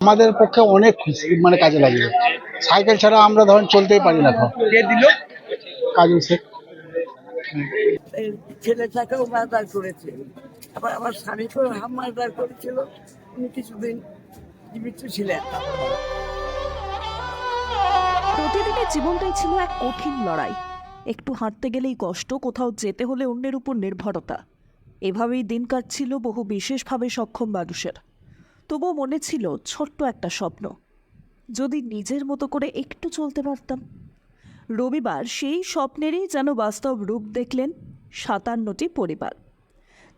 আমাদের পক্ষে অনেক খুশি, মানে কাজে লাগে। সাইকেল ছাড়া আমরা ধরেন চলতেই পারি না। কে দিল? কাজল শেখ। ছেলেটাকেও মারধর করেছে, আবার আমার স্বামীকেও মারধর করেছিল। উনি কিছুদিন জীবিত ছিলেন। প্রতিদিনের জীবনটাই ছিল এক কঠিন লড়াই। একটু হাঁটতে গেলেই কষ্ট, কোথাও যেতে হলে অন্যের উপর নির্ভরতা। এভাবেই দিন কাটছিল বহু বিশেষভাবে সক্ষম মানুষের। তবুও মনে ছিল ছোট্ট একটা স্বপ্ন, যদি নিজের মতো করে একটু চলতে পারতাম। রবিবার সেই স্বপ্নেরই যেন বাস্তব রূপ দেখলেন ৫৭টি পরিবার।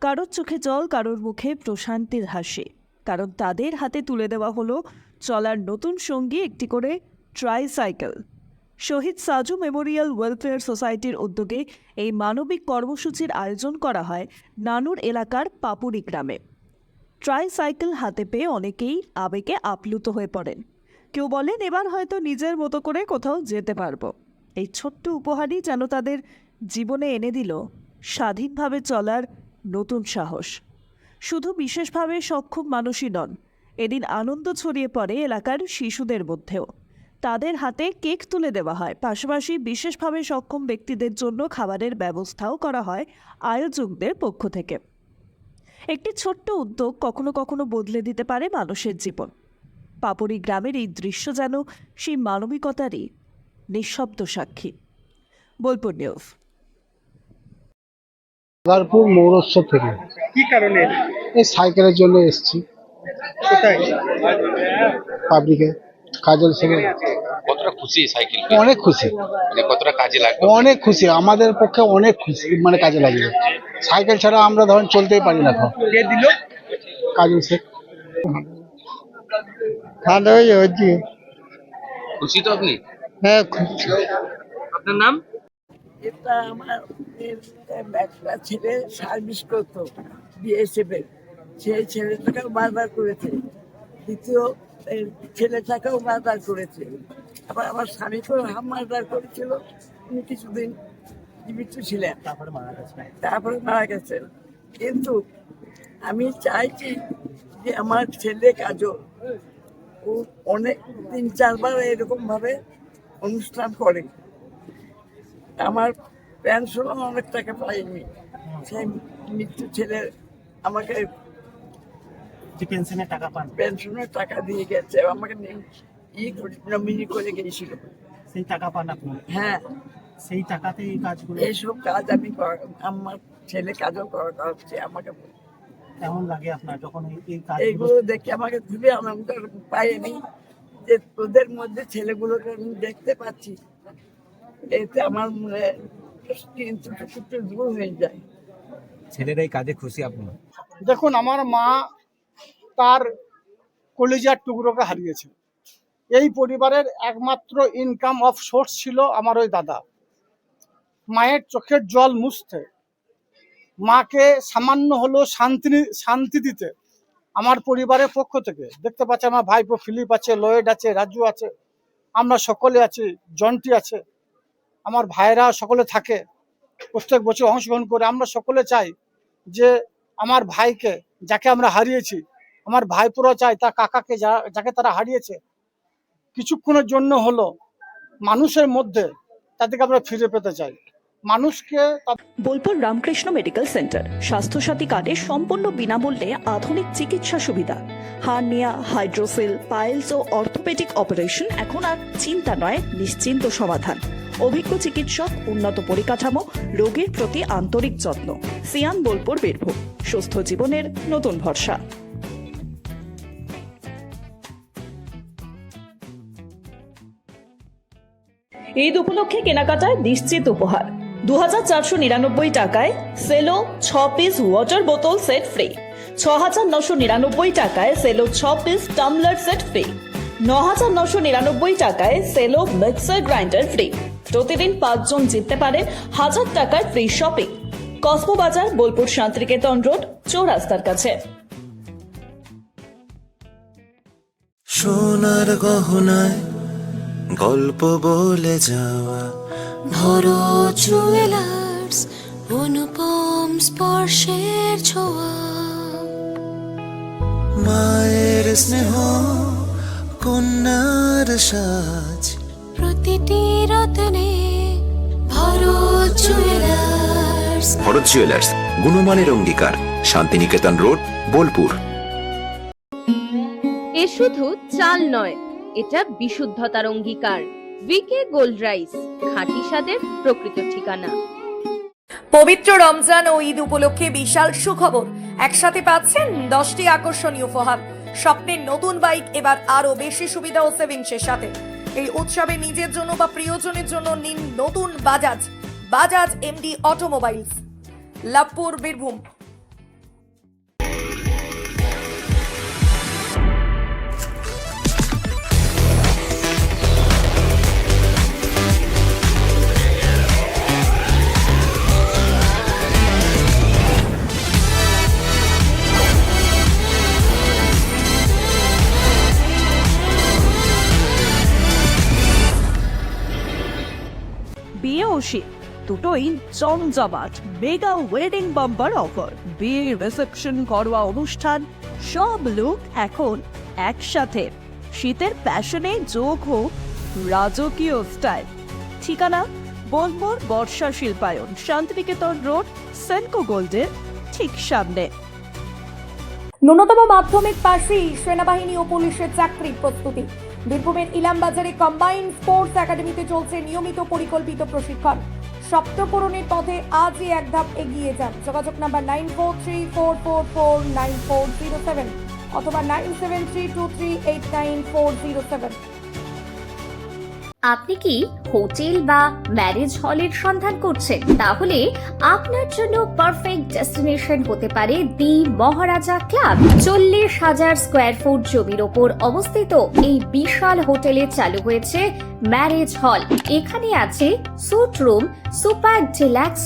কারোর চোখে জল, কারোর মুখে প্রশান্তির হাসি, কারণ তাদের হাতে তুলে দেওয়া হলো চলার নতুন সঙ্গী, একটি করে ট্রাইসাইকেল। শহীদ সাজু মেমোরিয়াল ওয়েলফেয়ার সোসাইটির উদ্যোগে এই মানবিক কর্মসূচির আয়োজন করা হয় নানুর এলাকার পাপুরি গ্রামে। ট্রাইসাইকেল হাতে পেয়ে অনেকেই আবেগে আপ্লুত হয়ে পড়েন। কেউ বলেন এবার হয়তো নিজের মতো করে কোথাও যেতে পারবো। এই ছোট্ট উপহারই যেন তাদের জীবনে এনে দিল স্বাধীনভাবে চলার নতুন সাহস। শুধু বিশেষভাবে সক্ষম মানুষই নন, এদিন আনন্দ ছড়িয়ে পড়ে এলাকার শিশুদের মধ্যেও। তাদের হাতে কেক তুলে দেওয়া হয়, পাশাপাশি বিশেষভাবে সক্ষম ব্যক্তিদের জন্য খাবারের ব্যবস্থাও করা হয় আয়োজকদের পক্ষ থেকে। একটি ছোট্ট উদ্যোগ কখনো কখনো বদলে দিতে পারে মানুষের জীবন। পাপুরি গ্রামের এই দৃশ্য যেন সেই মানবিকতারই নিঃশব্দ সাক্ষী। বোলপুর নিউজ। বাগারপুর মৌরোৎসব থেকে। কি কারণে এলেন? এই সাইকেলের জন্য এসেছি। কোথায়? পাবলিকে। কাজল শেখ। কতটা খুশি সাইকেল অনেক খুশি, মানে কতটা কাজে লাগবে? অনেক খুশি, আমাদের পক্ষে অনেক খুশি, মানে কাজে লাগে। সাইকেল ছাড়া আমরা ধরেন চলতেই পারি না। কে দিল? কাজল শেখ। ভালোই হয়েছে। খুশি তো আপনি? হ্যাঁ, খুশি। আপনার নাম? এটা আমার একটা ছেলে সার্ভিস করতো বিএসএফ এর, সেই ছেলেটাকেও মারধর করেছে। দ্বিতীয় ছেলেটাকেও মারধর করেছে, আবার আমার স্বামীকেও মারধর করেছিল। উনি কিছুদিন জীবিত ছিলেন, তারপরে মারা গেছেন। কিন্তু আমি চাইছি যে আমার ছেলে কাজল, ও অনেক ৩-৪ বার এরকম ভাবে অনুষ্ঠান করে। আমার পেনশনও অনেক টাকা পাইনি, সেই মৃত্যু ছেলে আমাকে পেনশনের টাকা দিয়ে গেছে, আমাকে নমিনি করে গিয়েছিল। সেই টাকা পান আপনি? হ্যাঁ, সেই টাকাতে এই কাজগুলো, এইসব কাজ আমি আমার ছেলে কাজও করাচ্ছে আমাকে। কেমন লাগে আপনার যখন এই কাজ? এইগুলো দেখে আমাকে খুবই আনন্দ পাইনি যে তোদের মধ্যে ছেলেগুলোকে আমি দেখতে পাচ্ছি, এতে আমার মনে কিন্তু দূর হয়ে যায়। ছেলেরা এই কাজে খুশি আপনি? দেখুন, আমার মা তার কলিজার টুকরোকে হারিয়েছে। এই পরিবারের একমাত্র ইনকাম অফ সোর্স ছিল আমার ওই দাদা। মায়ের চোখের জল মুছতে, মাকে সামান্য হলেও শান্তি দিতে আমার পরিবারের পক্ষ থেকে, দেখতে পাচ্ছে আমার ভাইপো ফিলিপ আছে, লয়েড আছে, রাজু আছে, আমরা সকলে আছি, জন্টি আছে, আমার ভাইরা সকলে থাকে প্রত্যেক বছর অংশগ্রহণ করে। আমরা সকলে চাই যে আমার ভাইকে, যাকে আমরা হারিয়েছি, আমার ভাইপোরা চাই তার কাকাকে, যাকে তারা হারিয়েছে, কিছুক্ষণের জন্য হলো মানুষের মধ্যে তাদেরকে আমরা ফিরে পেতে চাই। মানুষকে। বোলপুর রামকৃষ্ণ মেডিকেল সেন্টার স্বাস্থ্যসাথী কার্ডে সম্পূর্ণ বিনামূল্যে আধুনিক চিকিৎসা সুবিধা। হার্নিয়া, হাইড্রোসিল, পাইলস ও অর্থোপেডিক অপারেশন এখন আর চিন্তা নয়, নিশ্চিন্ত সমাধান। অভিজ্ঞ চিকিৎসক, উন্নত পরিকাঠামো, রোগীর প্রতি আন্তরিক যত্ন। সিয়ান, বোলপুর, বীরভূম। সুস্থ জীবনের নতুন ভরসা। ঈদ উপলক্ষে কেনাকাটায় নিশ্চিত উপহার। ২,৪৯৯ টাকায় সেলো ৬ পিস ওয়াটার বোতল সেট ফ্রি। ৬,৯৯৯ টাকায় সেলো ৬ পিস টামলার সেট ফ্রি। ৯,৯৯৯ টাকায় সেলো মিক্সার গ্রাইন্ডার ফ্রি। প্রতিদিন ৫ জন জিততে পারেন ১,০০০ টাকার ফ্রি শপিং। কসমো বাজার, বোলপুর শান্তিনিকেতন রোড, চৌরাস্তার কাছে। সোনার গহনায় গল্প বলে যাওয়া ভরো জুয়েলার্স, অনুপম স্পর্শের ছোঁয়া, মায়ের স্নেহ কন্যার সাজ। প্রতিটি রত্নে ভরত জুয়েলার্স। ভরত জুয়েলার্স, গুণমানের অঙ্গীকার, শান্তিনিকেতন রোড, বোলপুর। এ শুধু চাল নয়, এটা বিশুদ্ধতার অঙ্গীকার। ভিকে গোল্ড রাইস, খাঁটি স্বাদের প্রকৃত ঠিকানা। পবিত্র রমজান ও ঈদ উপলক্ষে বিশাল সুখবর। একসাথে পাচ্ছেন 10টি আকর্ষণীয় উপহার। স্বপ্নের নতুন বাইক এবার আরো বেশি সুবিধা ও সেভিংসের সাথে। এই উৎসবে নিজের জন্য বা প্রিয়জনের জন্য নিন নতুন বাজাজ এমডি অটোমোবাইলস, লাভপুর, বীরভূম। বিয়ে ও শীত দুটোই জমজমাট মেগা ওয়েডিং বাম্পার অফার। বিয়ে, রিসেপশন, ঘরোয়া অনুষ্ঠান, সব লুক এখন একসাথে। শীতের প্যাশনে যোগ হোক রাজকীয় স্টাইল। ঠিকানা বোলপুর বর্ষা শিল্পায়ন, শান্তিনিকেতন রোড, সেনকো গোল্ডের ঠিক সামনে। ন্যূনতম মাধ্যমিক পাশেই সেনাবাহিনী ও পুলিশের চাকরির প্রস্তুতি। বীরভূমের ইলামবাজারে কম্বাইন্ড স্পোর্টস একাডেমিতে চলছে নিয়মিত পরিকল্পিত প্রশিক্ষণ। সপ্তপূরণের পথে আজই এক ধাপ এগিয়ে যান। যোগাযোগ নাম্বার 9434449407 অথবা 9732389407। আপনি কি হোটেল বা ম্যারেজ হলের সন্ধান করছেন? তাহলে আপনার জন্য পারফেক্ট ডেস্টিনেশন হতে পারে দি মহারাজা ক্লাব। 40,000 স্কোয়ার ফুট জমির ওপর অবস্থিত এই বিশাল হোটেলে চালু হয়েছে ম্যারেজ হল। এখানে আছে suite room, super deluxe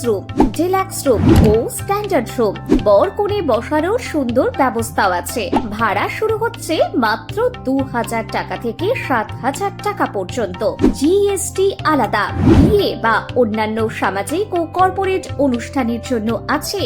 room ও স্ট্যান্ডার্ড রুম। বর কনে বসারও সুন্দর ব্যবস্থাও আছে। ভাড়া শুরু হচ্ছে মাত্র 2,000 টাকা থেকে 7,000 টাকা পর্যন্ত। জিএসটি আলাদা। বিয়ে বা অন্যান্য সামাজিক ও কর্পোরেট অনুষ্ঠানের জন্য আছে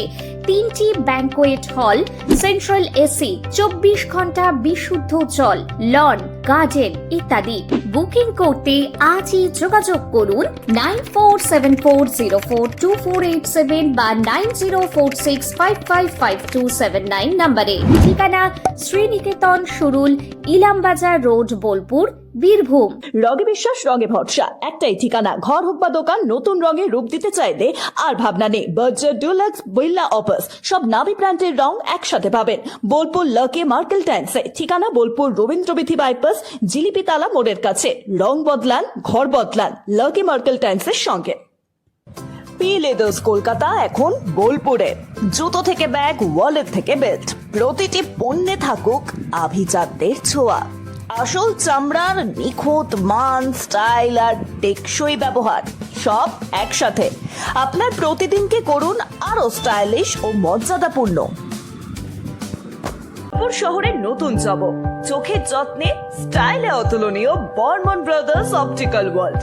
3টি ব্যাংকোয়েট হল, সেন্ট্রাল এসি, 24 ঘন্টা বিশুদ্ধ জল, লন, গার্ডেন ইত্যাদি। বুকিং করতে আজই যোগাযোগ করুন 9474042487 বা 9046555279 নম্বরে। ঠিকানা শ্রীনিকেতন সুরুল, ইলামবাজার রোড, বোলপুর, বীরভূম। রঙে বিশ্বাস, রঙে ভরসা, একটাই ঠিকানা। ঘর হোক বা দোকান, নতুন রঙে রূপ দিতে চাইলে আর ভাবনা নেই। বাজার ডুলাক্স, বিল্লা অপাস, সব নামি ব্র্যান্ডের রং একসাথে পাবেন বোলপুর লাকি মার্কেল টাইন্সে। ঠিকানা বোলপুর রবীন্দ্রবিথি বাইপাস, জিলিপিতালা মোড়ের কাছে। রং বদলান, ঘর বদলান, লাকি মার্কেল টাইন্সের সঙ্গে। পি লেদার্স কলকাতা এখন বোলপুরে। জুতো থেকে ব্যাগ, ওয়ালেট থেকে বেল্ট, প্রতিটি পণ্যে থাকুক আভিজাত্যের ছোঁয়া। আসল চামড়ার নিখুঁত মান, স্টাইল আর টেকসই ব্যবহার সব একসাথে। আপনার প্রতিদিনকে করুন আরো স্টাইলিশ ও মর্যাদাপূর্ণ। শহরের নতুন চমক, চোখের যত্নে স্টাইলে অতুলনীয় বর্মন ব্রাদার্স অপটিক্যাল ওয়ার্ল্ড।